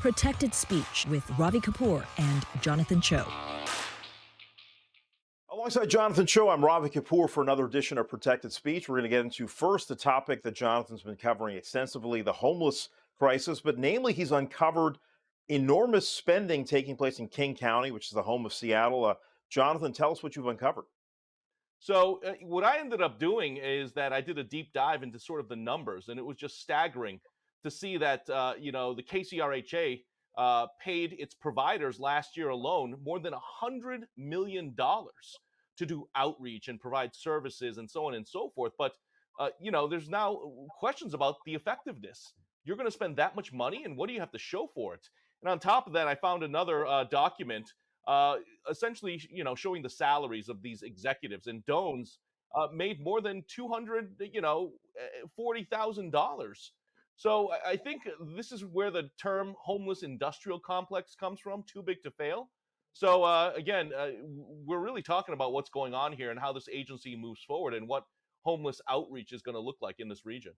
Protected Speech with Ravi Kapur and Jonathan Choe. Alongside Jonathan Choe, I'm Ravi Kapur for another edition of Protected Speech. We're going to get into first the topic that Jonathan's been covering extensively, the homeless crisis, but namely he's uncovered enormous spending taking place in King County, which is the home of Seattle. Jonathan, tell us what you've uncovered. So what I ended up doing is that I did a deep dive into sort of the numbers, and it was just staggering to see that the KCRHA paid its providers last year alone more than $100 million to do outreach and provide services and so on and so forth. But there's now questions about the effectiveness. You're going to spend that much money, and what do you have to show for it? And on top of that, I found another document uh, essentially, showing the salaries of these executives and Dones made more than $40,000. So I think this is where the term homeless industrial complex comes from, too big to fail. So again, we're really talking about what's going on here and how this agency moves forward and what homeless outreach is going to look like in this region.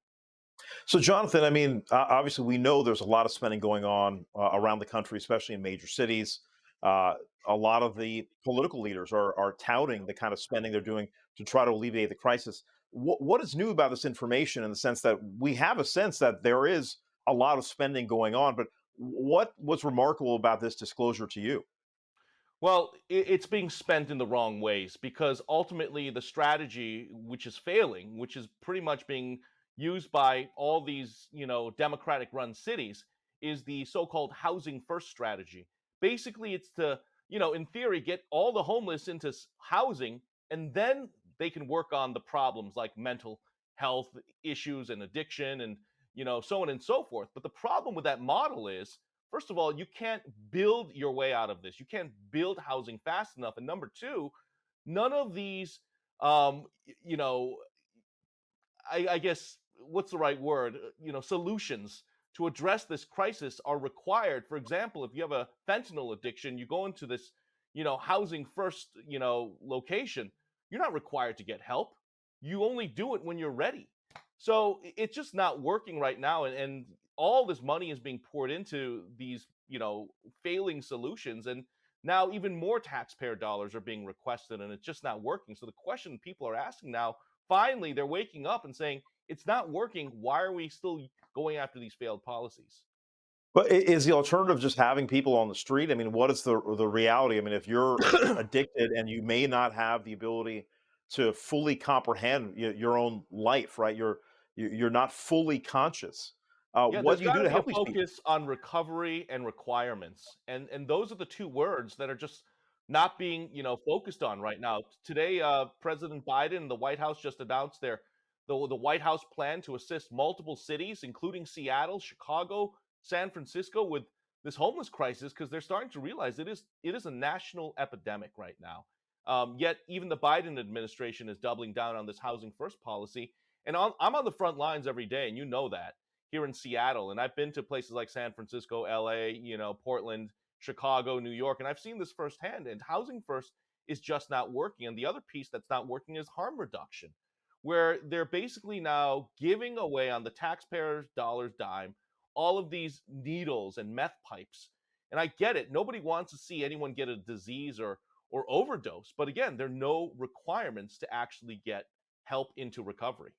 So, Jonathan, I mean, obviously, we know there's a lot of spending going on around the country, especially in major cities. Uh, a lot of the political leaders are touting the kind of spending they're doing to try to alleviate the crisis. What is new about this information in the sense that we have a sense that there is a lot of spending going on, but what was remarkable about this disclosure to you? Well, it's being spent in the wrong ways because ultimately the strategy, which is failing, which is pretty much being used by all these, Democratic run cities, is the so called housing first strategy. Basically, it's to, in theory, get all the homeless into housing and then they can work on the problems like mental health issues and addiction and, so on and so forth. But the problem with that model is, first of all, you can't build your way out of this. You can't build housing fast enough. And number two, none of these, um, y- you know, I guess what's the right word? Solutions to address this crisis are required. For example, if you have a fentanyl addiction, you go into this, housing first, location. You're not required to get help. You only do it when you're ready. So it's just not working right now, and all this money is being poured into these, failing solutions, and now even more taxpayer dollars are being requested, and it's just not working. So the question people are asking now, finally, they're waking up and saying, it's not working. Why are we still going after these failed policies? But is the alternative just having people on the street? I mean, what is the reality? I mean, if you're addicted and you may not have the ability to fully comprehend your own life, right? You're not fully conscious. Yeah, What there's do you got do to to be a help these people? focus on recovery and requirements, and those are the two words that are just not being focused on right now. Today, President Biden and the White House just announced the White House plan to assist multiple cities, including Seattle, Chicago, San Francisco, with this homeless crisis because they're starting to realize it is a national epidemic right now. Yet even the Biden administration is doubling down on this housing first policy, and I'm on the front lines every day, and you know that here in Seattle. And I've been to places like San Francisco, LA, Portland, Chicago, New York, and I've seen this firsthand. And housing first is just not working. And the other piece that's not working is harm reduction, where they're basically now giving away on the taxpayers' dollars dime all of these needles and meth pipes. And I get it. Nobody wants to see anyone get a disease or overdose. But again, there are no requirements to actually get help into recovery.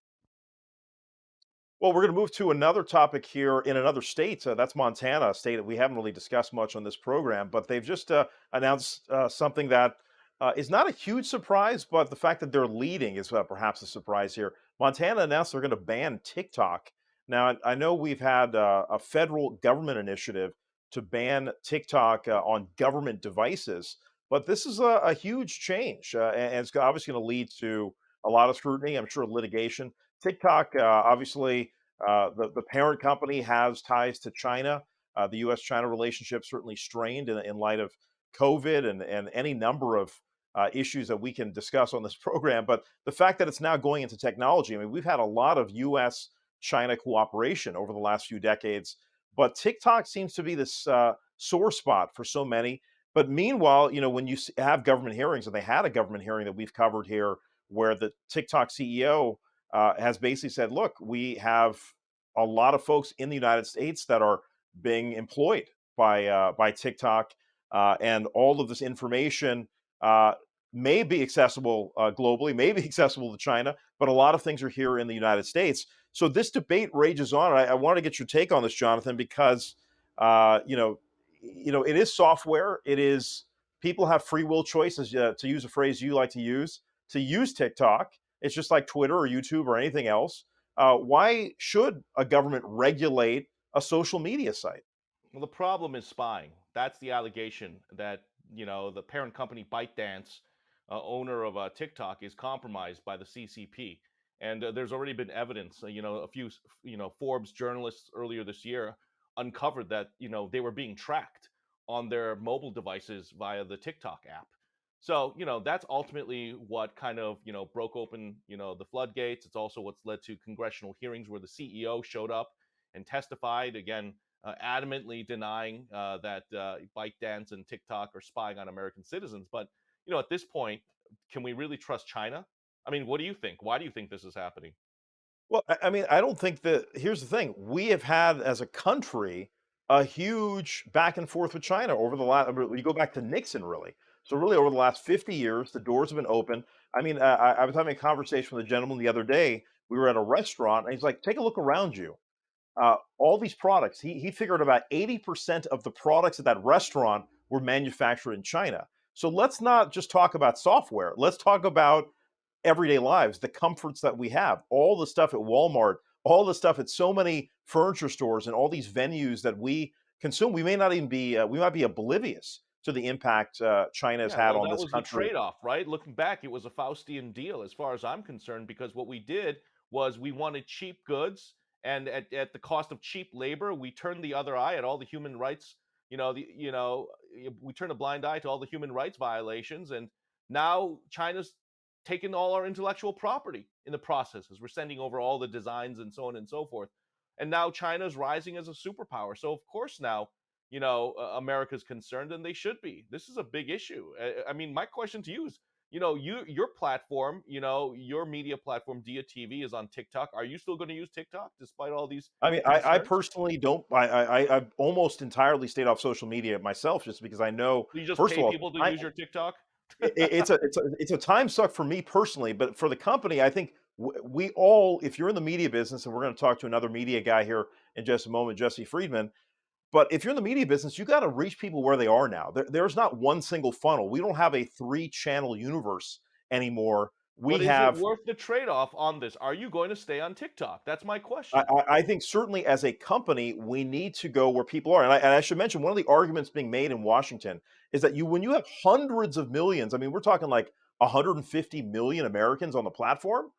Well, we're going to move to another topic here in another state. That's Montana, a state that we haven't really discussed much on this program, but they've just announced something that is not a huge surprise, but the fact that they're leading is perhaps a surprise here. Montana announced they're going to ban TikTok. Now, I know we've had a federal government initiative to ban TikTok on government devices, but this is a huge change, and it's obviously going to lead to a lot of scrutiny, I'm sure litigation. TikTok, obviously, the parent company has ties to China. The U.S.-China relationship certainly strained in light of COVID and any number of issues that we can discuss on this program. But the fact that it's now going into technology, I mean, we've had a lot of U.S.-China cooperation over the last few decades, but TikTok seems to be this sore spot for so many. But meanwhile, when you have government hearings, and they had a government hearing that we've covered here, where the TikTok CEO has basically said, look, we have a lot of folks in the United States that are being employed by TikTok, and all of this information uh, may be accessible globally, may be accessible to China, but a lot of things are here in the United States. So this debate rages on. I want to get your take on this, Jonathan, because uh, you know, it is software. It is people have free will choices. To use a phrase you like to use TikTok. It's just like Twitter or YouTube or anything else. Why should a government regulate a social media site? Well, the problem is spying. That's the allegation that the parent company ByteDance, owner of TikTok, is compromised by the CCP. And there's already been evidence. A few Forbes journalists earlier this year uncovered that they were being tracked on their mobile devices via the TikTok app. So that's ultimately what kind of broke open the floodgates. It's also what's led to congressional hearings where the CEO showed up and testified again, adamantly denying that ByteDance and TikTok are spying on American citizens. But at this point, can we really trust China? I mean, what do you think? Why do you think this is happening? Well, I mean, I don't think that. Here's the thing: we have had, as a country, a huge back and forth with China over the last. I mean, you go back to Nixon, really. So, really, over the last 50 years, the doors have been open. I mean, I was having a conversation with a gentleman the other day. We were at a restaurant, and he's like, "Take a look around you. All these products." He figured about 80% of the products at that restaurant were manufactured in China. So let's not just talk about software. Let's talk about everyday lives, the comforts that we have, all the stuff at Walmart, all the stuff at so many furniture stores and all these venues that we consume. We may not even be, we might be oblivious to the impact China has Yeah, had well, on that this was the country. trade-off, right? Looking back, it was a Faustian deal as far as I'm concerned, because what we did was we wanted cheap goods, and at the cost of cheap labor, we turned the other eye at all the human rights, we turned a blind eye to all the human rights violations, and now China's taken all our intellectual property in the process as we're sending over all the designs and so on and so forth. And now China's rising as a superpower. So of course now America's concerned, and they should be. This is a big issue. I mean, my question to you is, your platform, your media platform, Diya TV, is on TikTok. Are you still going to use TikTok despite all these I mean, I concerns? personally don't. I've almost entirely stayed off social media myself, just because I know. Do you just First pay of all, people to use your TikTok? it's a time suck for me personally, but for the company, I think we all, if you're in the media business, and we're going to talk to another media guy here in just a moment, Jesse Friedman. But if you're in the media business, you got to reach people where they are now. There's not one single funnel. We don't have a three-channel universe anymore. We But is it have. worth the trade-off on this? Are you going to stay on TikTok? That's my I, question. I I think certainly as a company, we need to go where people are. And I should mention one of the arguments being made in Washington is that when you have hundreds of millions, I mean, we're talking like 150 million Americans on the platform.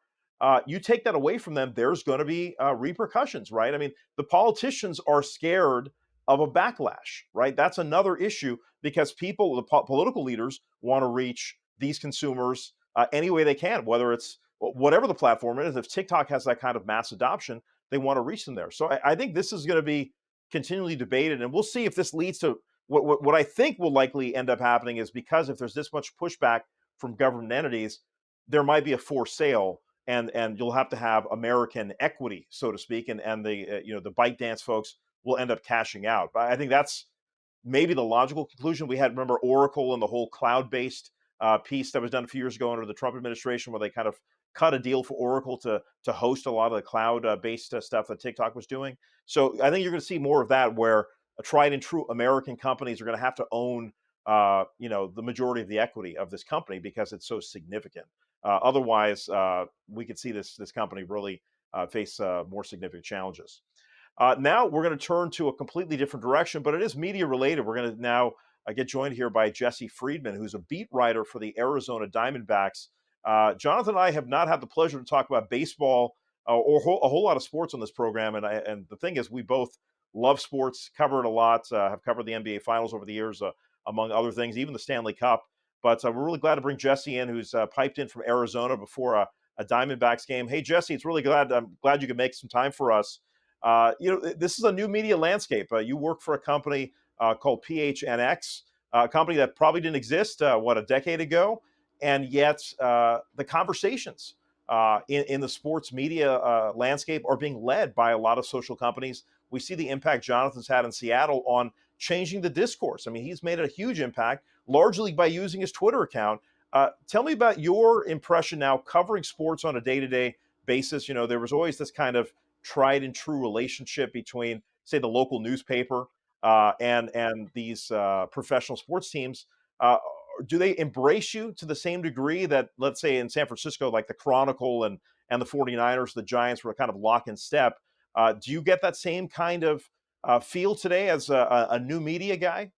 You take that away from them, there's going to be repercussions, right? I mean, the politicians are scared of a backlash, right? That's another issue because people, political leaders, want to reach these consumers any way they can, whether it's whatever the platform is. If TikTok has that kind of mass adoption, they want to reach them there. So I think this is going to be continually debated, and we'll see if this leads to what I think will likely end up happening is because if there's this much pushback from government entities, there might be a forced sale, and you'll have to have American equity, so to speak, and the the ByteDance folks will end up cashing out. But I think that's maybe the logical conclusion. We had, remember, Oracle and the whole cloud-based piece that was done a few years ago under the Trump administration, where they kind of cut a deal for Oracle to host a lot of the cloud-based stuff that TikTok was doing. So I think you're going to see more of that, where a tried and true American companies are going to have to own, the majority of the equity of this company because it's so significant. Otherwise, we could see this company really face more significant challenges. Now we're going to turn to a completely different direction, but it is media related. We're going to now get joined here by Jesse Friedman, who's a beat writer for the Arizona Diamondbacks. Jonathan and I have not had the pleasure to talk about baseball or a whole lot of sports on this program, and the thing is, we both love sports, cover it a lot, have covered the NBA Finals over the years, among other things, even the Stanley Cup. But we're really glad to bring Jesse in, who's piped in from Arizona before a Diamondbacks game. Hey, Jesse, I'm glad you could make some time for us. This is a new media landscape. You work for a company called PHNX, a company that probably didn't exist, a decade ago, and yet the conversations in the sports media landscape are being led by a lot of social companies. We see the impact Jonathan's had in Seattle on changing the discourse. I mean, he's made a huge impact, largely by using his Twitter account. Tell me about your impression now covering sports on a day-to-day basis. There was always this kind of tried and true relationship between, say, the local newspaper and these professional sports teams. Uh, do they embrace you to the same degree that, let's say, in San Francisco, like the Chronicle and the 49ers, the Giants were kind of lock in step? Do you get that same kind of feel today as a new media guy?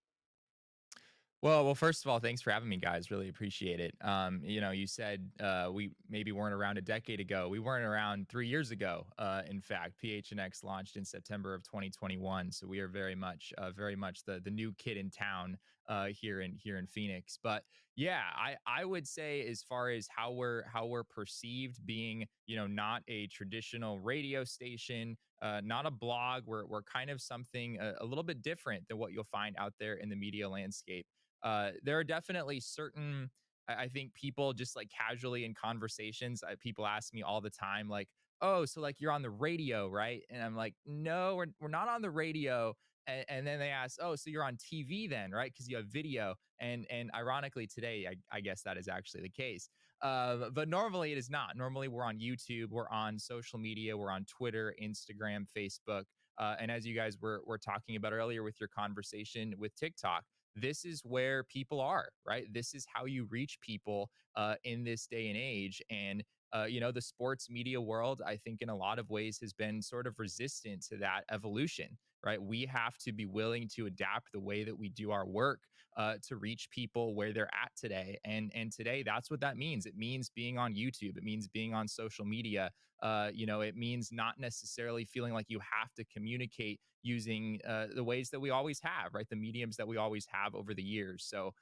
Well, first of all, thanks for having me, guys. Really appreciate it. You said we maybe weren't around a decade ago. We weren't around 3 years ago. In fact, PHNX launched in September of 2021, so we are very much the new kid in town here in Phoenix. But yeah, I would say as far as how we're perceived being, not a traditional radio station, not a blog. We're kind of something a little bit different than what you'll find out there in the media landscape. There are definitely certain, I think people just like casually in conversations, people ask me all the time, like, oh, so like you're on the radio, right? And I'm like, no, we're not on the radio. And then they ask, oh, so you're on TV then, right? Because you have video. And ironically, today, I guess that is actually the case. But normally it is not. Normally we're on YouTube, we're on social media, we're on Twitter, Instagram, Facebook. And as you guys were talking about earlier with your conversation with TikTok, this is where people are, right? This is how you reach people in this day and age. And, the sports media world, I think in a lot of ways has been sort of resistant to that evolution, right? We have to be willing to adapt the way that we do our work to reach people where they're at today. And today, that's what that means. It means being on YouTube. It means being on social media. It means not necessarily feeling like you have to communicate using the ways that we always have, right? The mediums that we always have over the years. So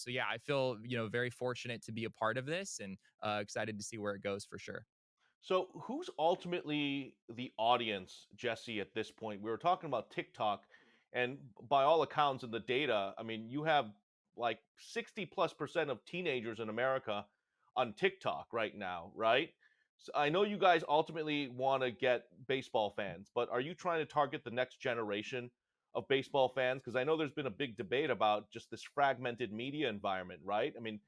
yeah, I feel very fortunate to be a part of this, and excited to see where it goes for sure. So, who's ultimately the audience, Jesse, at this point? We were talking about TikTok, and by all accounts in the data, I mean, you have like 60+% of teenagers in America on TikTok right now, right? So I know you guys ultimately want to get baseball fans, but are you trying to target the next generation of baseball fans? Because I know there's been a big debate about just this fragmented media environment, right? I mean,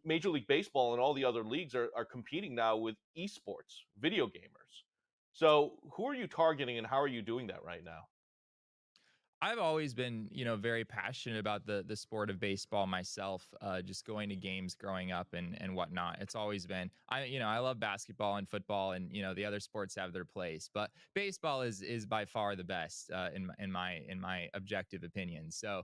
Major League Baseball and all the other leagues are competing now with esports, video gamers. So, who are you targeting and how are you doing that right now? I've always been, very passionate about the sport of baseball myself. Just going to games growing up and whatnot. It's always been I love basketball and football, and the other sports have their place, but baseball is by far the best in my objective opinion. So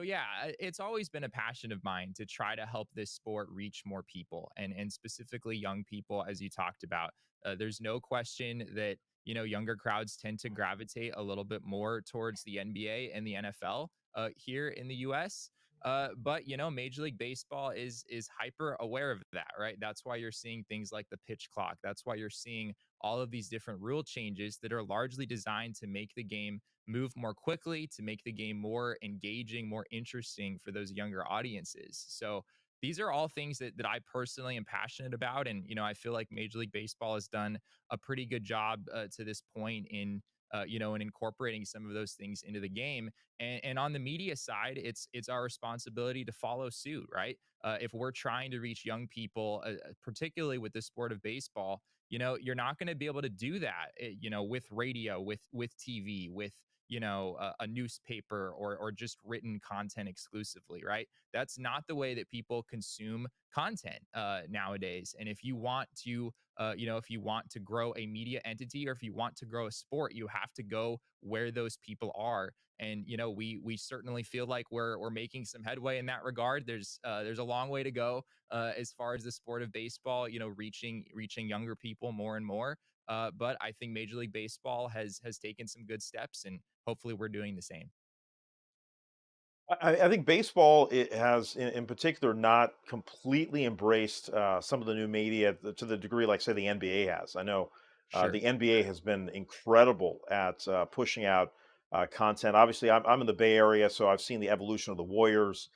yeah, it's always been a passion of mine to try to help this sport reach more people, and specifically young people, as you talked about. There's no question that younger crowds tend to gravitate a little bit more towards the NBA and the NFL here in the US. But Major League Baseball is hyper aware of that, right? That's why you're seeing things like the pitch clock. That's why you're seeing all of these different rule changes that are largely designed to make the game move more quickly, to make the game more engaging, more interesting for those younger audiences. So these are all things that I personally am passionate about. And, I feel like Major League Baseball has done a pretty good job to this point in incorporating some of those things into the game. And on the media side, it's our responsibility to follow suit, right? If we're trying to reach young people, particularly with the sport of baseball, you're not going to be able to do that, with radio, with TV, with a newspaper or just written content exclusively, right? That's not the way that people consume content nowadays. And if you want to grow a media entity, or if you want to grow a sport, you have to go where those people are. And we certainly feel like we're making some headway in that regard. There's a long way to go as far as the sport of baseball, reaching younger people more and more. But I think Major League Baseball has taken some good steps, and hopefully we're doing the same. I think baseball it has, in particular, not completely embraced some of the new media to the degree, like say the NBA has. I know Sure. the NBA has been incredible at pushing out content. Obviously, I'm in the Bay Area, so I've seen the evolution of the Warriors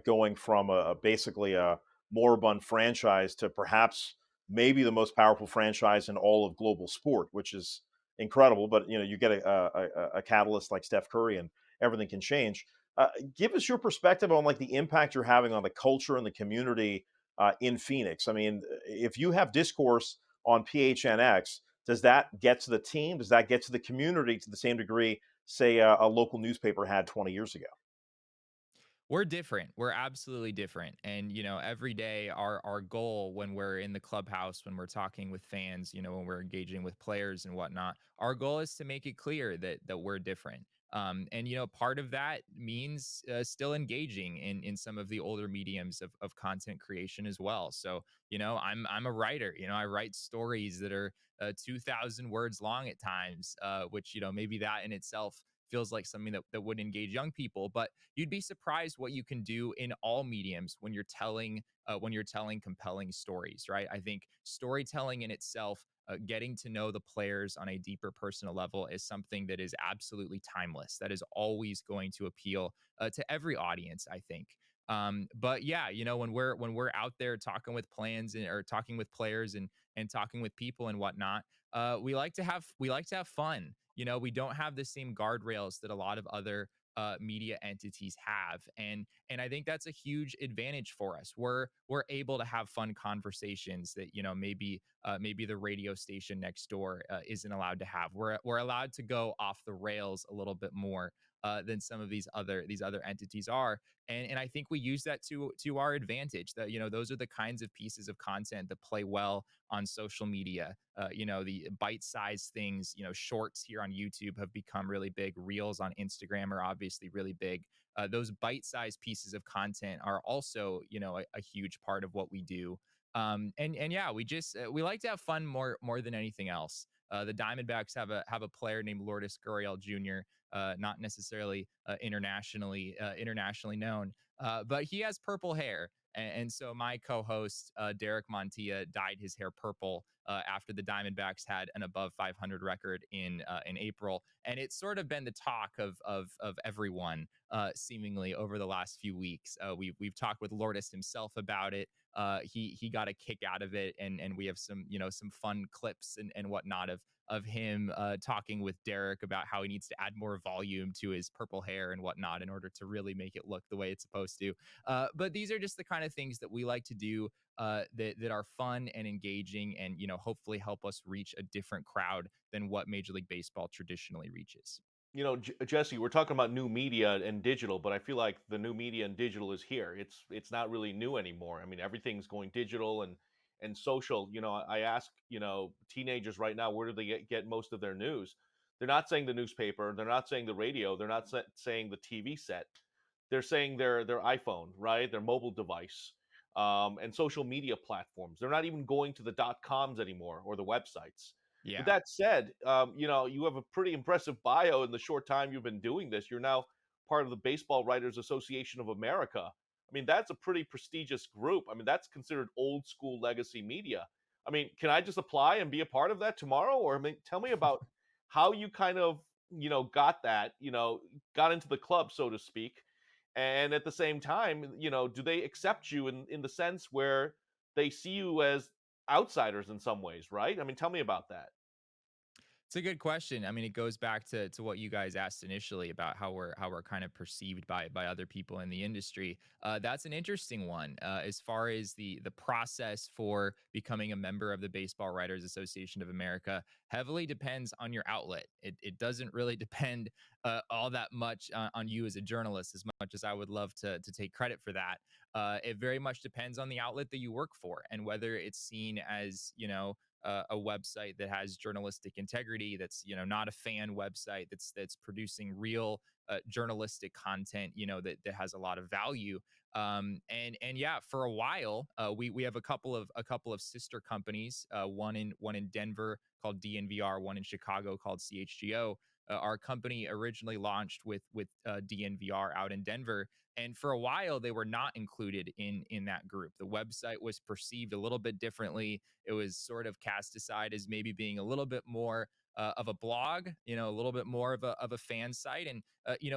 going from basically a moribund franchise to perhaps maybe the most powerful franchise in all of global sport, which is incredible. But you get a catalyst like Steph Curry everything can change. Uh, Give us your perspective on like the impact you're having on the culture and the community in Phoenix. I mean, if you have discourse on PHNX, does that get to the team? Does that get to the community to the same degree, say, a local newspaper had 20 years ago? We're different. We're absolutely different. And, every day our goal when we're in the clubhouse, when we're talking with fans, when we're engaging with players and whatnot, our goal is to make it clear that we're different. And part of that means still engaging in some of the older mediums of content creation as well. So, I'm a writer. I write stories that are 2,000 words long at times, which maybe that in itself feels like something that would engage young people, but you'd be surprised what you can do in all mediums when you're telling compelling stories, right? I think storytelling in itself, getting to know the players on a deeper personal level, is something that is absolutely timeless. That is always going to appeal to every audience, I think. But yeah, when we're out there talking with plans or talking with players and talking with people and whatnot, we like to have fun. We don't have the same guardrails that a lot of other media entities have, and I think that's a huge advantage for us. We're able to have fun conversations that maybe the radio station next door isn't allowed to have. We're allowed to go off the rails a little bit more than some of these other entities are, and I think we use that to our advantage. That those are the kinds of pieces of content that play well on social media. The bite-sized things, shorts here on YouTube have become really big. Reels on Instagram are obviously really big. Those bite-sized pieces of content are also, a huge part of what we do. And yeah, we like to have fun more than anything else. The Diamondbacks have a player named Lourdes Gurriel Jr., not necessarily internationally known, but he has purple hair. And so my co-host Derek Montilla dyed his hair purple after the Diamondbacks had an above 500 record in April, and it's sort of been the talk of everyone seemingly over the last few weeks. We've talked with Lourdes himself about it. He got a kick out of it, and we have some fun clips and whatnot of him talking with Derek about how he needs to add more volume to his purple hair and whatnot in order to really make it look the way it's supposed to. But these are just the kind of things that we like to do that are fun and engaging, and hopefully help us reach a different crowd than what Major League Baseball traditionally reaches. Jesse, we're talking about new media and digital, but I feel like the new media and digital is here. It's not really new anymore. I mean, everything's going digital and social. I ask teenagers right now, where do they get most of their news? They're not saying the newspaper. They're not saying the radio. They're not saying the TV set. They're saying their iPhone, right? Their mobile device, and social media platforms. They're not even going to the .coms anymore or the websites. With Yeah. that said, you have a pretty impressive bio in the short time you've been doing this. You're now part of the Baseball Writers Association of America. I mean, that's a pretty prestigious group. I mean, that's considered old school legacy media. I mean, can I just apply and be a part of that tomorrow? Or I mean, tell me about how you kind of, got that, got into the club, so to speak. And at the same time, do they accept you in the sense where they see you as outsiders in some ways, right? I mean, tell me about that. It's a good question. I mean, it goes back to what you guys asked initially about how we're kind of perceived by other people in the industry. That's an interesting one. As far as the process for becoming a member of the Baseball Writers Association of America, heavily depends on your outlet. It doesn't really depend all that much on you as a journalist, as much as I would love to take credit for that. It very much depends on the outlet that you work for and whether it's seen as a website that has journalistic integrity, that's not a fan website, that's producing real journalistic content, that has a lot of value. And yeah, for a while, we have a couple of sister companies, one in Denver called DNVR, one in Chicago called CHGO. Our company originally launched with DNVR out in Denver, and for a while they were not included in that group. The website was perceived a little bit differently. It was sort of cast aside as maybe being a little bit more of a blog, a little bit more of a fan site. And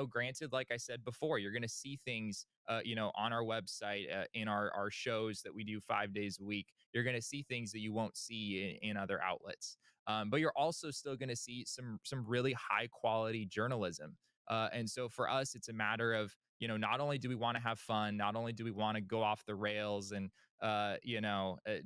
granted, like I said before, you're going to see things, on our website, in our shows that we do 5 days a week. You're going to see things that you won't see in other outlets. But you're also still going to see some really high quality journalism. And so for us, it's a matter of, not only do we want to have fun, not only do we want to go off the rails and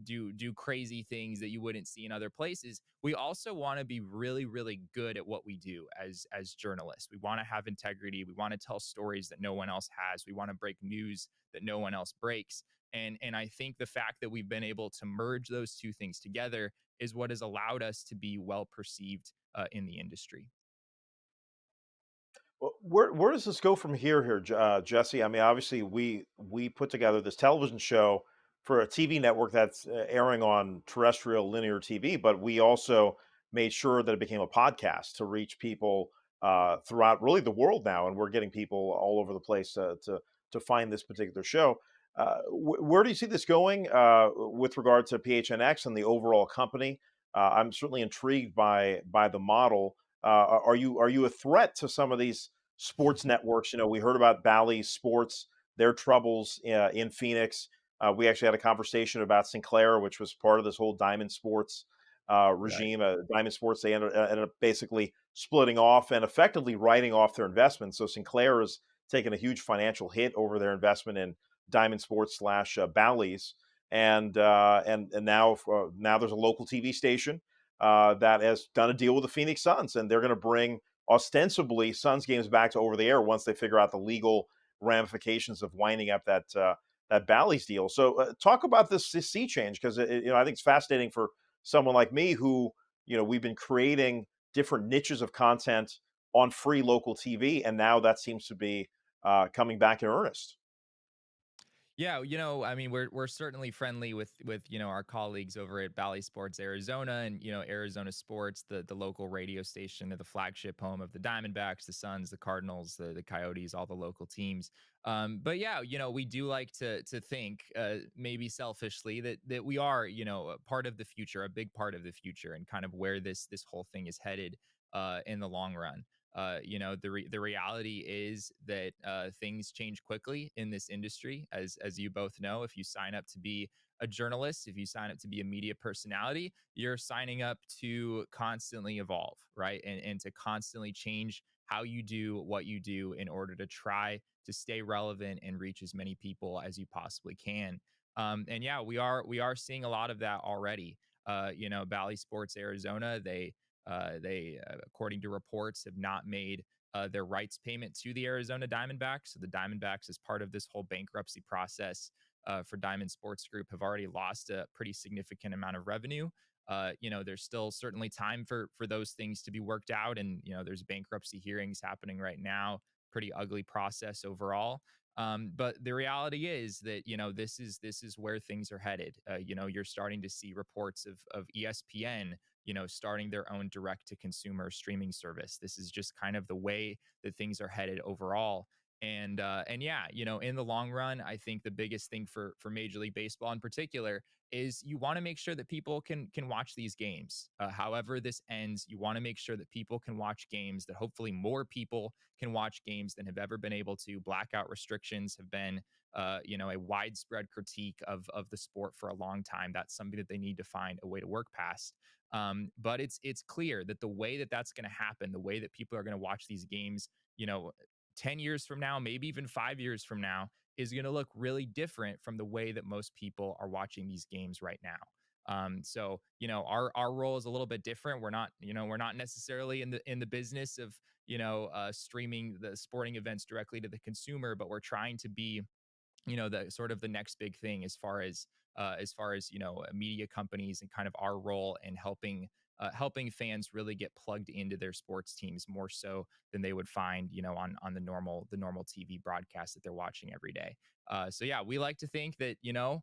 do crazy things that you wouldn't see in other places. We also want to be really, really good at what we do as journalists. We want to have integrity. We want to tell stories that no one else has. We want to break news that no one else breaks. And I think the fact that we've been able to merge those two things together is what has allowed us to be well perceived in the industry. Well, where does this go from here, Jesse? I mean, obviously, we put together this television show for a TV network that's airing on terrestrial linear TV, but we also made sure that it became a podcast to reach people throughout really the world now, and we're getting people all over the place to find this particular show. Where do you see this going with regard to PHNX and the overall company? I'm certainly intrigued by the model. Are you a threat to some of these sports networks? We heard about Bally Sports, their troubles in Phoenix. We actually had a conversation about Sinclair, which was part of this whole Diamond Sports Right. regime. Diamond Sports, they ended up basically splitting off and effectively writing off their investment. So Sinclair has taken a huge financial hit over their investment in Diamond Sports slash Bally's, and now there's a local TV station that has done a deal with the Phoenix Suns, and they're going to bring ostensibly Suns games back to over the air once they figure out the legal ramifications of winding up that Bally's deal. So talk about this sea change, because I think it's fascinating for someone like me who we've been creating different niches of content on free local TV, and now that seems to be coming back in earnest. Yeah, I mean, we're certainly friendly with our colleagues over at Bally Sports Arizona and Arizona Sports, the local radio station, the flagship home of the Diamondbacks, the Suns, the Cardinals, the Coyotes, all the local teams. But yeah, we do like to think, maybe selfishly, that we are a part of the future, a big part of the future, and kind of where this whole thing is headed in the long run. The reality is that things change quickly in this industry, as you both know. If you sign up to be a journalist, if you sign up to be a media personality, you're signing up to constantly evolve, right? And to constantly change how you do what you do in order to try to stay relevant and reach as many people as you possibly can. And yeah, we are seeing a lot of that already. Bally Sports Arizona, according to reports, have not made their rights payment to the Arizona Diamondbacks. So the Diamondbacks, as part of this whole bankruptcy process for Diamond Sports Group, have already lost a pretty significant amount of revenue. There's still certainly time for those things to be worked out, and there's bankruptcy hearings happening right now. Pretty ugly process overall. But the reality is that this is where things are headed. You're starting to see reports of ESPN starting their own direct to consumer streaming service. This is just kind of the way that things are headed overall. And yeah, in the long run, I think the biggest thing for Major League Baseball in particular is you want to make sure that people can watch these games. However this ends, you want to make sure that people can watch games, that hopefully more people can watch games than have ever been able to. Blackout restrictions have been a widespread critique of the sport for a long time. That's something that they need to find a way to work past. But it's clear that the way that that's going to happen, the way that people are going to watch these games, 10 years from now, maybe even 5 years from now, is going to look really different from the way that most people are watching these games right now. So our role is a little bit different. We're not necessarily in the business of streaming the sporting events directly to the consumer, but we're trying to be the sort of the next big thing as far as media companies, and kind of our role in helping fans really get plugged into their sports teams more so than they would find on the normal TV broadcast that they're watching every day. So yeah, we like to think that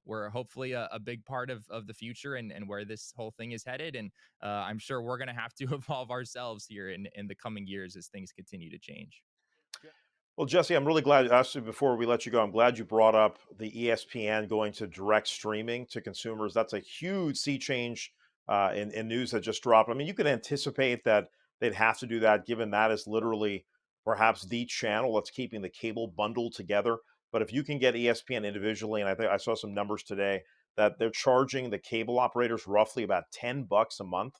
we're hopefully a big part of the future, and where this whole thing is headed. And I'm sure we're going to have to evolve ourselves here in the coming years as things continue to change. Well, Jesse, I'm really glad. Actually, before we let you go, I'm glad you brought up the ESPN going to direct streaming to consumers. That's a huge sea change in news that just dropped. I mean, you could anticipate that they'd have to do that, given that is literally perhaps the channel that's keeping the cable bundle together. But if you can get ESPN individually, and I think I saw some numbers today that they're charging the cable operators roughly about $10 a month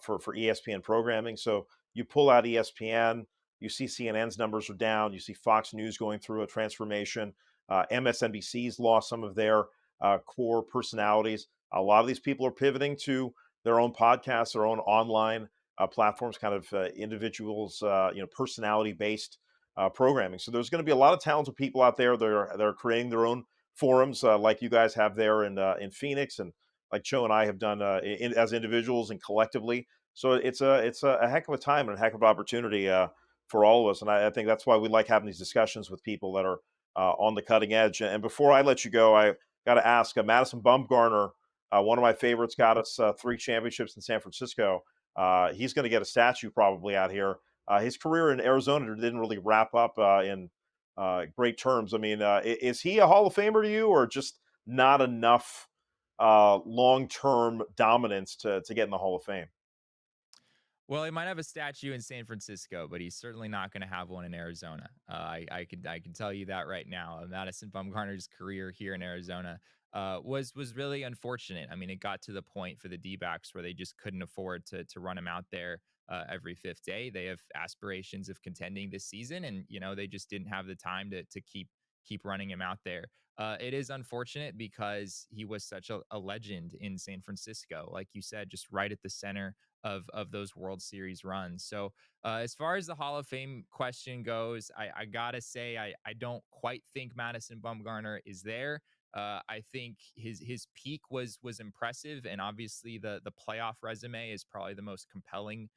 for ESPN programming. So you pull out ESPN, You see CNN's numbers are down. You see Fox News going through a transformation. MSNBC's lost some of their core personalities. A lot of these people are pivoting to their own podcasts, their own online platforms, kind of individuals, personality based programming. So there's going to be a lot of talented people out there that are creating their own forums, like you guys have there in Phoenix, and like Choe and I have done as individuals and collectively. So it's a heck of a time and a heck of an opportunity for all of us. And I think that's why we like having these discussions with people that are on the cutting edge. And before I let you go, I got to ask Madison Bumgarner, one of my favorites, got us 3 championships in San Francisco. He's going to get a statue probably out here. His career in Arizona didn't really wrap up in great terms. I mean, is he a Hall of Famer to you, or just not enough long-term dominance to get in the Hall of Fame? Well, he might have a statue in San Francisco, but he's certainly not going to have one in Arizona. I can tell you that right now. Madison Bumgarner's career here in Arizona was really unfortunate. I mean, it got to the point for the D-backs where they just couldn't afford to run him out there every fifth day. They have aspirations of contending this season, and they just didn't have the time to keep running him out there. It is unfortunate because he was such a legend in San Francisco, like you said, just right at the center of those World Series runs. So as far as the Hall of Fame question goes, I gotta say I don't quite think Madison Bumgarner is there. I think his peak was impressive, and obviously the playoff resume is probably the most compelling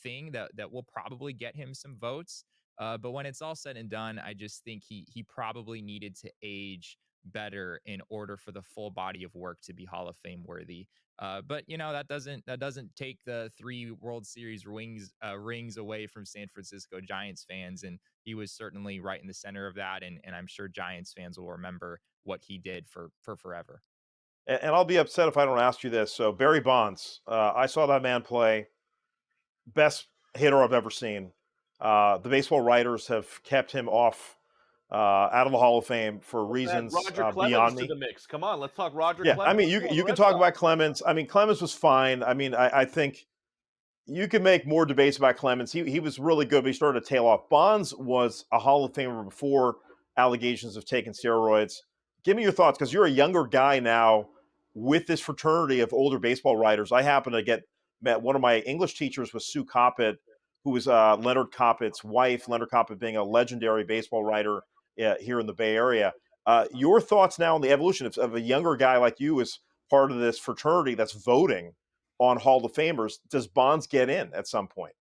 thing that will probably get him some votes. But when it's all said and done, I just think he probably needed to age better in order for the full body of work to be Hall of Fame worthy. But that doesn't take the 3 World Series rings away from San Francisco Giants fans, and he was certainly right in the center of that. And I'm sure Giants fans will remember what he did for forever. And I'll be upset if I don't ask you this. So Barry Bonds, I saw that man play. Best hitter I've ever seen. The baseball writers have kept him off out of the Hall of Fame for Let's add reasons Roger Clemens beyond to me. the mix. Come on, let's talk Roger Yeah, I Clemens. mean, Come on, you the can Red talk Sox. about Clemens. I mean, Clemens was fine. I mean, I think you can make more debates about Clemens. He was really good, but he started to tail off. Bonds was a Hall of Famer before allegations of taking steroids. Give me your thoughts, because you're a younger guy now with this fraternity of older baseball writers. I happen to get met. One of my English teachers was Sue Coppett, who was Leonard Coppett's wife. Leonard Coppett being a legendary baseball writer here in the Bay Area. Your thoughts now on the evolution of a younger guy like you as part of this fraternity that's voting on Hall of Famers. Does Bonds get in at some point?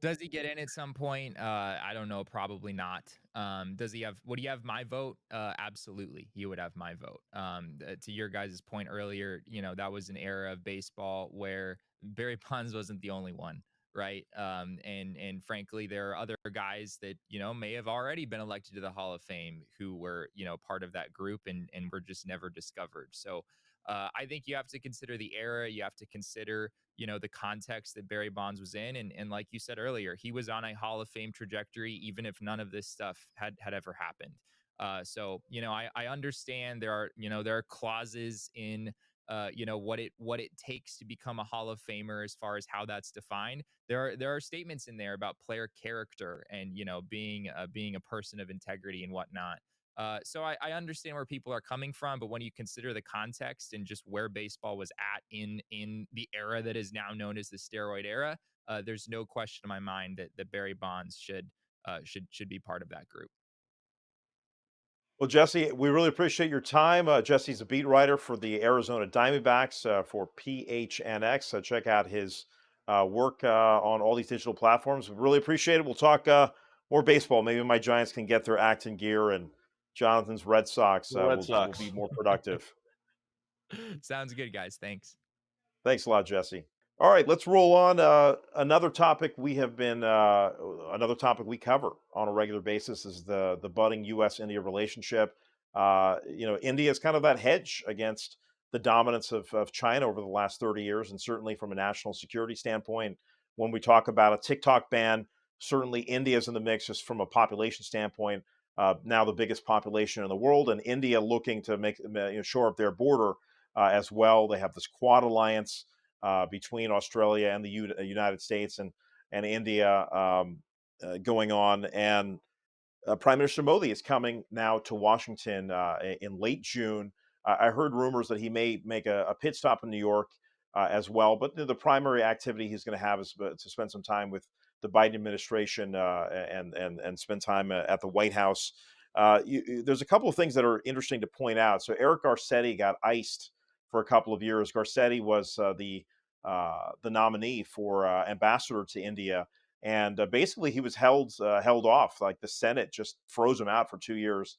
Does he get in at some point? I don't know. Probably not. Would he have my vote? Absolutely. He would have my vote. To your guys' point earlier, that was an era of baseball where Barry Bonds wasn't the only one, right? And frankly, there are other guys that, may have already been elected to the Hall of Fame who were, part of that group and were just never discovered. So I think you have to consider the era. You have to consider the context that Barry Bonds was in. And like you said earlier, he was on a Hall of Fame trajectory, even if none of this stuff had ever happened. So, I understand there are clauses in, what it takes to become a Hall of Famer as far as how that's defined. There are statements in there about player character and, being a person of integrity and whatnot. So I understand where people are coming from, but when you consider the context and just where baseball was at in the era that is now known as the steroid era, there's no question in my mind that Barry Bonds should be part of that group. Well, Jesse, we really appreciate your time. Jesse's a beat writer for the Arizona Diamondbacks for PHNX. Check out his work on all these digital platforms. We really appreciate it. We'll talk more baseball. Maybe my Giants can get their act in gear, and Jonathan's Red Sox The Red will be Sox. more productive. Sounds good, guys. Thanks. Thanks a lot, Jesse. All right, let's roll on. Another topic another topic we cover on a regular basis is the budding U.S.-India relationship. India is kind of that hedge against the dominance of China over the last 30 years, and certainly from a national security standpoint, when we talk about a TikTok ban, certainly India is in the mix just from a population standpoint. Now the biggest population in the world, and India looking to make shore up their border as well. They have this Quad alliance between Australia and the United States, and India going on. And Prime Minister Modi is coming now to Washington in late June. I heard rumors that he may make a pit stop in New York as well. But the primary activity he's going to have is to spend some time with the Biden administration and spend time at the White House. There's a couple of things that are interesting to point out. So Eric Garcetti got iced for a couple of years. Garcetti was the nominee for ambassador to India, and basically he was held off. Like the Senate just froze him out for 2 years.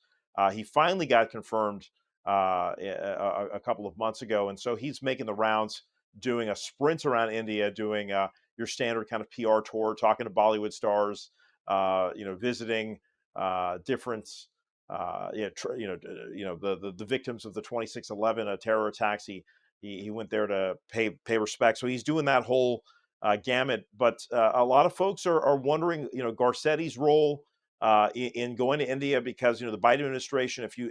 He finally got confirmed a couple of months ago, and so he's making the rounds, doing a sprint around India, doing your standard kind of PR tour, talking to Bollywood stars, visiting different. The victims of the 26/11 terror attacks. He went there to pay respect. So he's doing that whole gamut. But a lot of folks are wondering, Garcetti's role in going to India, because the Biden administration, if you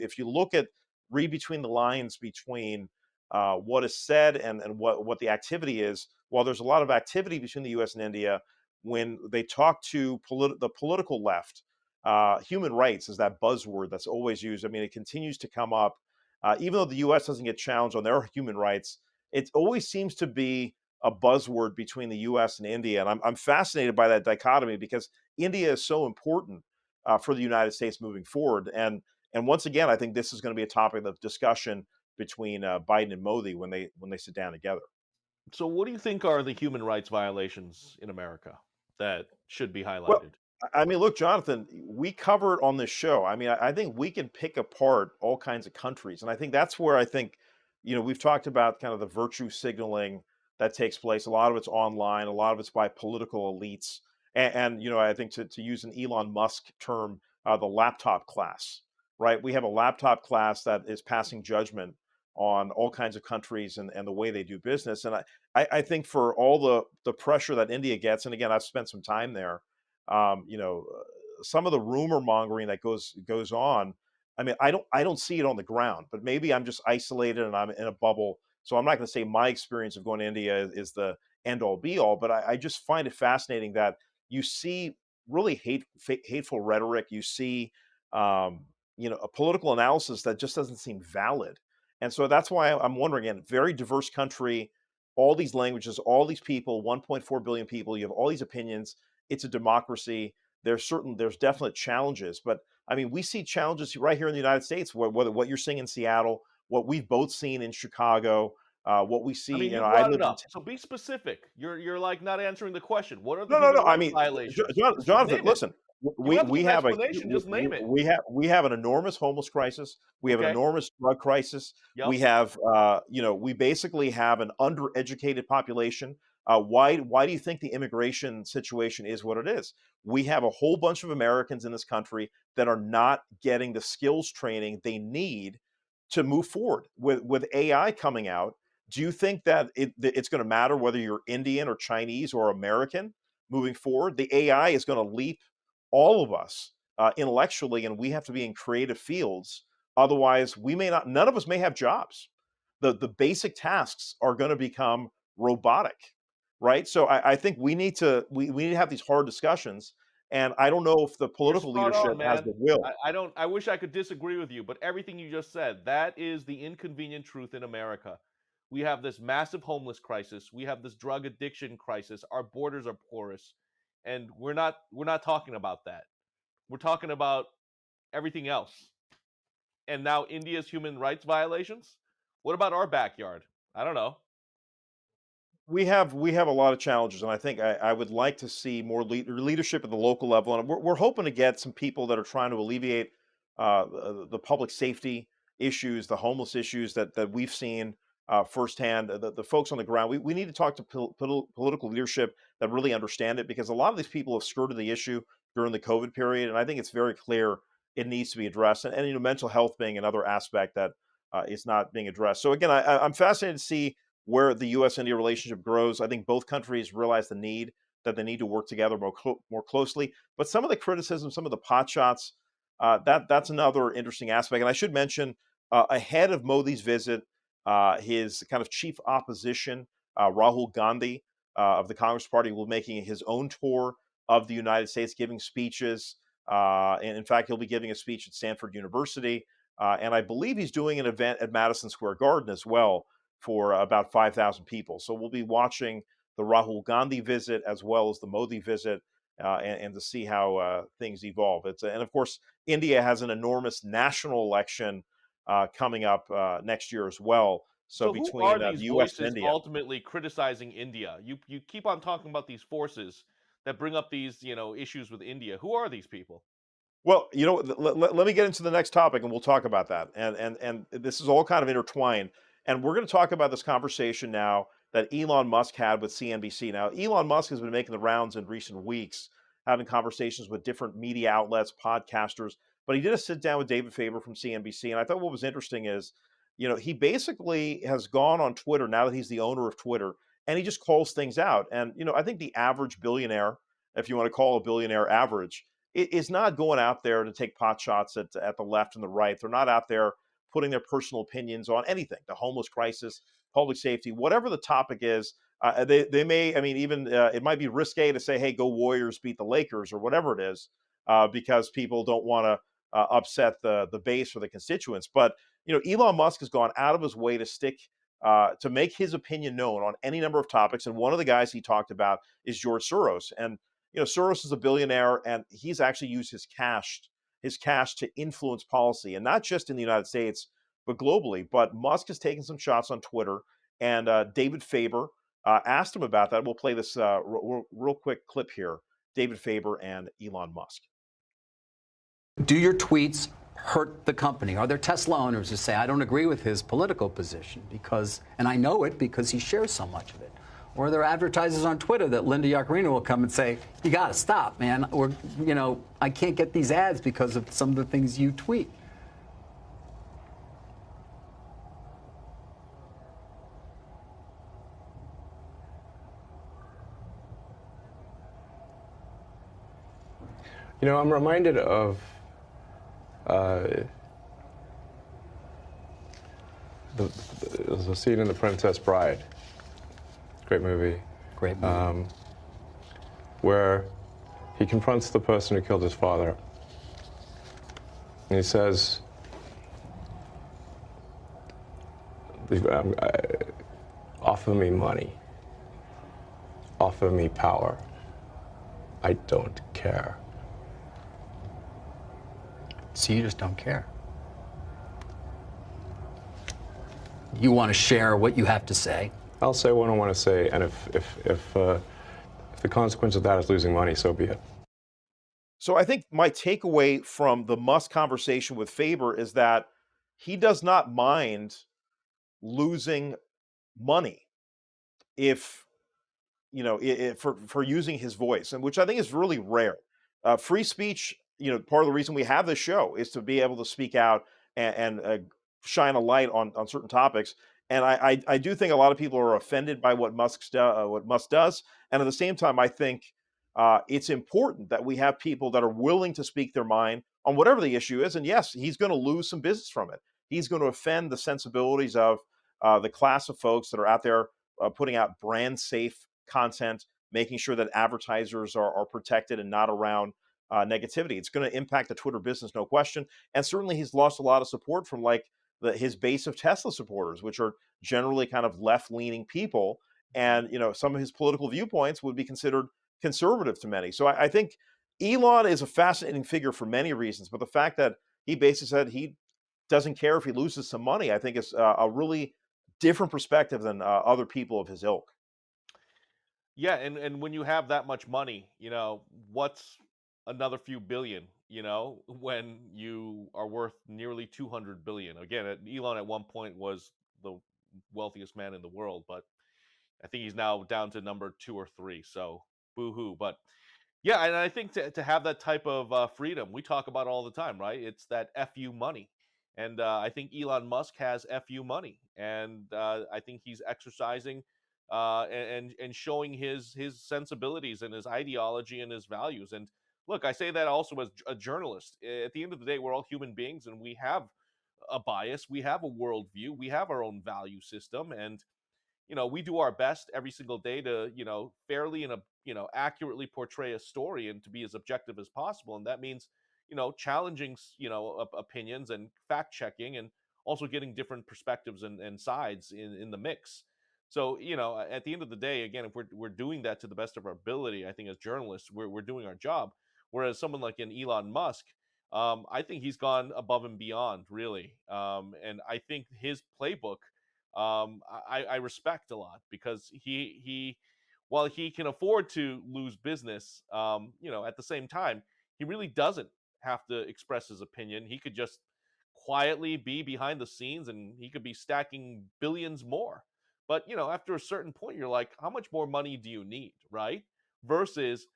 read between the lines between what is said and what the activity is, while there's a lot of activity between the U.S. and India, when they talk to the political left, human rights is that buzzword that's always used. I mean, it continues to come up. Even though the U.S. doesn't get challenged on their human rights, it always seems to be a buzzword between the U.S. and India. And I'm fascinated by that dichotomy, because India is so important for the United States moving forward. And once again, I think this is going to be a topic of discussion between Biden and Modi when they sit down together. So, what do you think are the human rights violations in America that should be Well, highlighted? I mean, look, Jonathan, we cover it on this show. I mean, I think we can pick apart all kinds of countries. And I think that's where I think, we've talked about kind of the virtue signaling that takes place. A lot of it's online, a lot of it's by political elites. And I think to use an Elon Musk term, the laptop class, right? We have a laptop class that is passing judgment on all kinds of countries and the way they do business. And I think for all the pressure that India gets, and again, I've spent some time there, um, you know, some of the rumor mongering that goes on. I mean, I don't see it on the ground, but maybe I'm just isolated and I'm in a bubble. So I'm not going to say my experience of going to India is the end all be all, but I just find it fascinating that you see really hateful rhetoric. You see, a political analysis that just doesn't seem valid. And so that's why I'm wondering, again, very diverse country, all these languages, all these people, 1.4 billion people, you have all these opinions. It's a democracy. There's definite challenges, but I mean, we see challenges right here in the United States. Whether what you're seeing in Seattle, what we've both seen in Chicago, what we I see. mean, you I brought it lived in. up, so be specific. You're like not answering the question. What are the No, no, human no. I rights mean, violations? Just Jonathan, name it. listen. You don't We have to we give an have a explanation. Just name it. we have an enormous homeless crisis. We have an Okay. enormous drug crisis. Yep. We have we basically have an undereducated population. Why do you think the immigration situation is what it is? We have a whole bunch of Americans in this country that are not getting the skills training they need to move forward. With AI coming out, do you think that it's going to matter whether you're Indian or Chinese or American moving forward? The AI is going to leap all of us intellectually, and we have to be in creative fields. Otherwise, we may not. None of us may have jobs. The basic tasks are going to become robotic, right? So I think we need to have these hard discussions. And I don't know if the You're political spot on, leadership has man. the will. I don't. I wish I could disagree with you, but everything you just said, that is the inconvenient truth in America. We have this massive homeless crisis. We have this drug addiction crisis. Our borders are porous, and we're not talking about that. We're talking about everything else. And now India's human rights violations? What about our backyard? I don't know. We have a lot of challenges, and I think I would like to see more leadership at the local level, and we're hoping to get some people that are trying to alleviate the public safety issues, the homeless issues that we've seen firsthand. The folks on the ground, we need to talk to political leadership that really understand it, because a lot of these people have skirted the issue during the COVID period, and I think it's very clear it needs to be addressed, and mental health being another aspect that is not being addressed. So again, I'm fascinated to see where the U.S. India relationship grows. I think both countries realize the need that they need to work together more closely. But some of the criticism, some of the pot shots, that's another interesting aspect. And I should mention, ahead of Modi's visit, his kind of chief opposition, Rahul Gandhi, of the Congress Party will be making his own tour of the United States, giving speeches. And in fact, he'll be giving a speech at Stanford University. And I believe he's doing an event at Madison Square Garden as well for about 5,000 people. So we'll be watching the Rahul Gandhi visit as well as the Modi visit, and to see how things evolve. And of course, India has an enormous national election coming up next year as well. So So who are between these the U.S. and voices India. ultimately criticizing India? You keep on talking about these forces that bring up these, issues with India. Who are these people? Well, let me get into the next topic, and we'll talk about that. And this is all kind of intertwined. And we're going to talk about this conversation now that Elon Musk had with CNBC. Now, Elon Musk has been making the rounds in recent weeks, having conversations with different media outlets, podcasters. But he did a sit down with David Faber from CNBC, and I thought what was interesting is, he basically has gone on Twitter now that he's the owner of Twitter, and he just calls things out. And I think the average billionaire, if you want to call a billionaire average, is not going out there to take pot shots at the left and the right. They're not out there putting their personal opinions on anything, the homeless crisis, public safety, whatever the topic is. They may, I mean, even it might be risque to say, hey, go Warriors, beat the Lakers, or whatever it is, because people don't want to upset the base or the constituents. But Elon Musk has gone out of his way to stick to make his opinion known on any number of topics. And one of the guys he talked about is George Soros. And Soros is a billionaire, and he's actually used his cash to influence policy, and not just in the United States, but globally. But Musk has taken some shots on Twitter, and David Faber asked him about that. We'll play this real quick clip here. David Faber and Elon Musk. Do your tweets hurt the company? Are there Tesla owners who say, I don't agree with his political position because, and I know it because he shares so much of it? Or are there advertisers on Twitter that Linda Yaccarino will come and say, you got to stop, man. Or, I can't get these ads because of some of the things you tweet. I'm reminded of there's a scene in The Princess Bride. Great movie. Great movie. Where he confronts the person who killed his father. And he says, offer me money. Offer me power. I don't care. So you just don't care. You want to share what you have to say. I'll say what I want to say, and if the consequence of that is losing money, so be it. So I think my takeaway from the Musk conversation with Faber is that he does not mind losing money if for using his voice, and which I think is really rare. Free speech, part of the reason we have this show is to be able to speak out and shine a light on certain topics. And I do think a lot of people are offended by what Musk does, and at the same time, I think it's important that we have people that are willing to speak their mind on whatever the issue is. And yes, he's going to lose some business from it. He's going to offend the sensibilities of the class of folks that are out there putting out brand safe content, making sure that advertisers are protected and not around negativity. It's going to impact the Twitter business, no question. And certainly he's lost a lot of support from his base of Tesla supporters, which are generally kind of left-leaning people. And, some of his political viewpoints would be considered conservative to many. So I think Elon is a fascinating figure for many reasons, but the fact that he basically said he doesn't care if he loses some money, I think is a really different perspective than other people of his ilk. Yeah, and when you have that much money, what's another few billion, when you are worth nearly 200 billion. Again, Elon at one point was the wealthiest man in the world, but I think he's now down to number 2 or 3. So boo-hoo. But yeah, and I think to have that type of freedom, we talk about all the time, right? It's that FU money. And I think Elon Musk has FU money. And I think he's exercising and showing his sensibilities and his ideology and his values. And look, I say that also as a journalist. At the end of the day, we're all human beings, and we have a bias, we have a worldview, we have our own value system. And we do our best every single day to, fairly and, accurately portray a story and to be as objective as possible. And that means, challenging, opinions and fact checking and also getting different perspectives and sides in the mix. So, at the end of the day, again, if we're doing that to the best of our ability, I think as journalists, we're doing our job. Whereas someone like an Elon Musk, I think he's gone above and beyond, really. And I think his playbook, I respect a lot because while he can afford to lose business, at the same time, he really doesn't have to express his opinion. He could just quietly be behind the scenes and he could be stacking billions more. But, after a certain point, you're like, how much more money do you need, right? Versus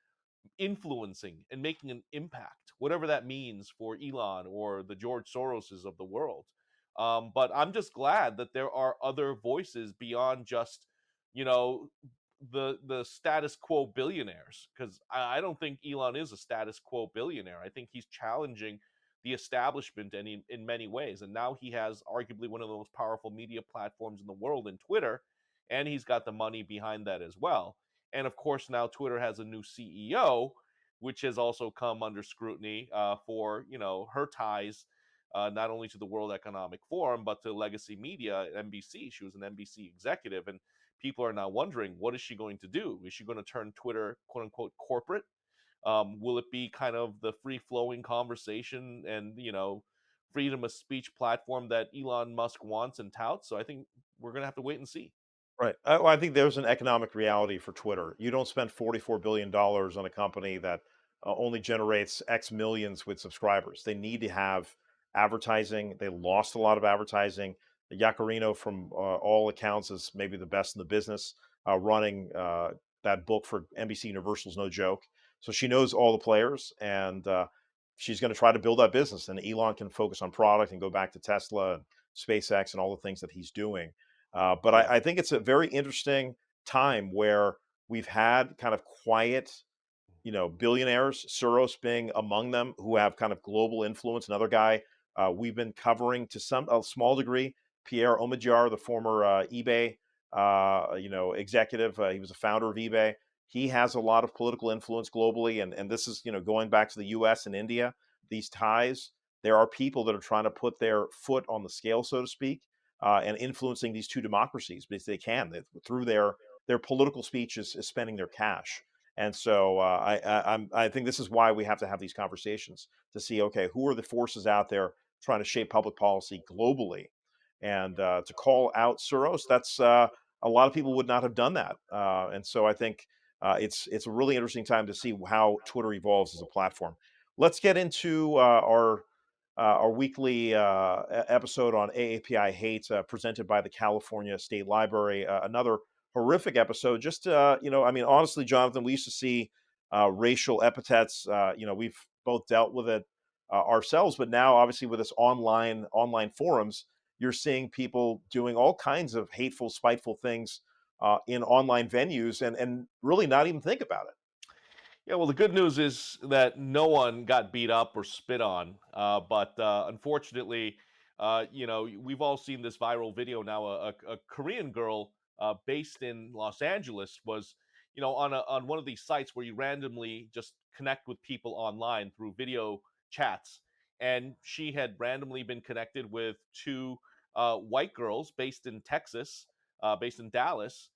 influencing and making an impact, whatever that means for Elon or the George Soroses of the world. But I'm just glad that there are other voices beyond just, you know, the status quo billionaires. Because I don't think Elon is a status quo billionaire. I think he's challenging the establishment in many ways. And now he has arguably one of the most powerful media platforms in the world in Twitter, and he's got the money behind that as well. And of course, now Twitter has a new CEO, which has also come under scrutiny for her ties not only to the World Economic Forum but to legacy media at NBC. She was an NBC executive, and people are now wondering, what is she going to do? Is she going to turn Twitter quote unquote corporate? Will it be kind of the free flowing conversation and freedom of speech platform that Elon Musk wants and touts? So I think we're going to have to wait and see. Right. Well, I think there's an economic reality for Twitter. You don't spend $44 billion on a company that only generates X millions with subscribers. They need to have advertising. They lost a lot of advertising. Yacarino, from all accounts, is maybe the best in the business. Running that book for NBC Universal is no joke. So she knows all the players, and she's going to try to build that business. And Elon can focus on product and go back to Tesla and SpaceX and all the things that he's doing. But Yeah. I think it's a very interesting time where we've had kind of quiet, billionaires, Soros being among them, who have kind of global influence. Another guy we've been covering to a small degree, Pierre Omidyar, the former eBay, executive. He was a founder of eBay. He has a lot of political influence globally, and this is going back to the U.S. and India. These ties, there are people that are trying to put their foot on the scale, so to speak, and influencing these two democracies because they can through their political speech is spending their cash. And so I think this is why we have to have these conversations to see, okay, who are the forces out there trying to shape public policy globally, and to call out Soros. That's a lot of people would not have done that, and so I think it's a really interesting time to see how Twitter evolves as a platform. Let's get into our weekly episode on AAPI hate, presented by the California State Library. Another horrific episode. Just I mean, honestly, Jonathan, we used to see racial epithets. We've both dealt with it ourselves, but now, obviously, with this online forums, you're seeing people doing all kinds of hateful, spiteful things in online venues, and really not even think about it. Yeah, well, the good news is that no one got beat up or spit on. But unfortunately, we've all seen this viral video now. A Korean girl based in Los Angeles was, on one of these sites where you randomly just connect with people online through video chats. And she had randomly been connected with two white girls based in Texas, based in Dallas,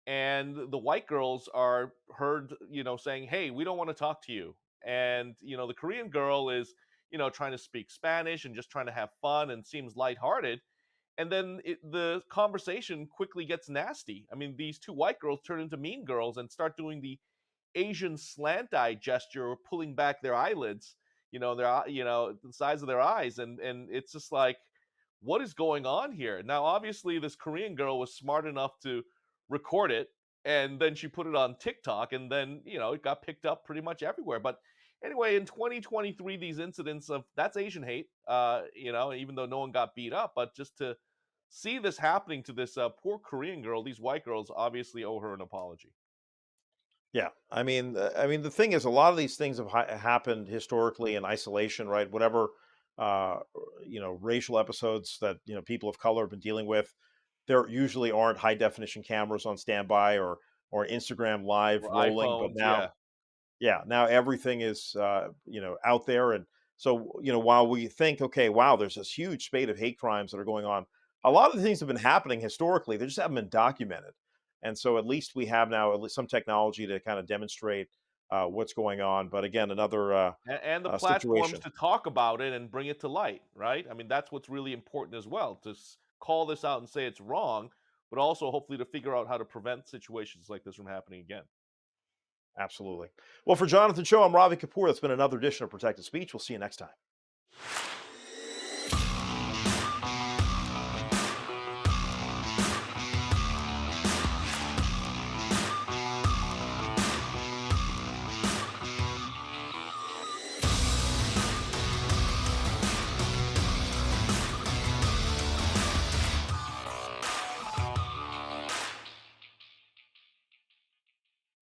and the white girls are heard saying, hey, we don't want to talk to you. And the Korean girl is trying to speak Spanish and just trying to have fun and seems lighthearted. And then the conversation quickly gets nasty. I mean, these two white girls turn into mean girls and start doing the Asian slant eye gesture, or pulling back their eyelids, the size of their eyes. And it's just like, what is going on here? Now, obviously, this Korean girl was smart enough to record it, and then she put it on TikTok, and then, it got picked up pretty much everywhere. But anyway, in 2023, these incidents of that's Asian hate, even though no one got beat up, but just to see this happening to this poor Korean girl, these white girls obviously owe her an apology. Yeah, I mean, the thing is, a lot of these things have happened historically in isolation, right? Whatever, uh, racial episodes that people of color have been dealing with. there usually aren't high definition cameras on standby or Instagram live Or rolling, but iPhones, now yeah. yeah, now everything is out there, and so while we think, okay, wow, there's this huge spate of hate crimes that are going on, a lot of the things have been happening historically. They just haven't been documented, and so at least we have now at least some technology to kind of demonstrate what's going on. But again, another And the platforms situation. to talk about it and bring it to light, right? I mean, that's what's really important as well, to call this out and say it's wrong, but also hopefully to figure out how to prevent situations like this from happening again. Absolutely. Well, for Jonathan Choe, I'm Ravi Kapur. That's been another edition of Protected Speech. We'll see you next time.